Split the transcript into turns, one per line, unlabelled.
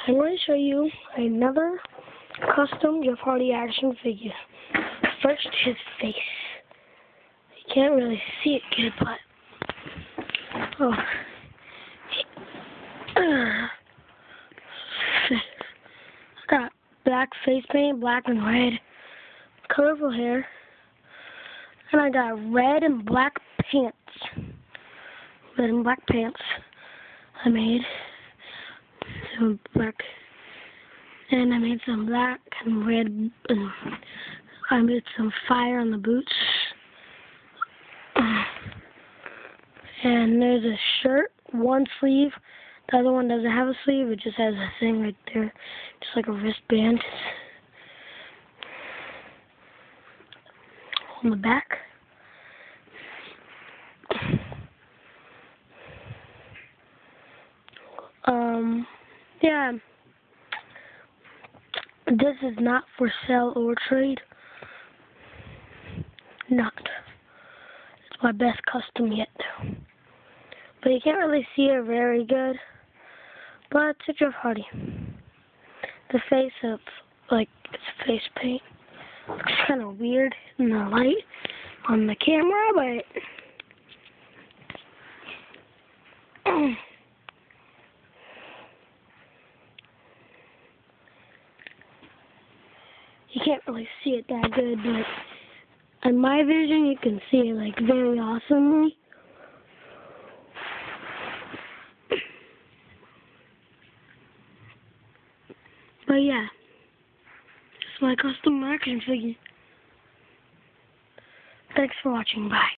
I'm going to show you another custom Jeff Hardy action figure. First, his face. You can't really see it good, but got black face paint, black and red, colorful hair, and I got red and black pants. Red and black pants. I made some black, and I made some black and red, and I made some fire on the boots. And there's a shirt, one sleeve. The other one doesn't have a sleeve. It just has a thing right there, just like a wristband on the back. Yeah. This is not for sale or trade. Not. It's my best custom yet. But you can't really see it very good. But it's Jeff Hardy. The face of, like, it's face paint. Looks kind of weird in the light on the camera, but you can't really see it that good, but in my vision you can see it like very awesomely. But yeah, it's my custom action figure. Thanks for watching. Bye.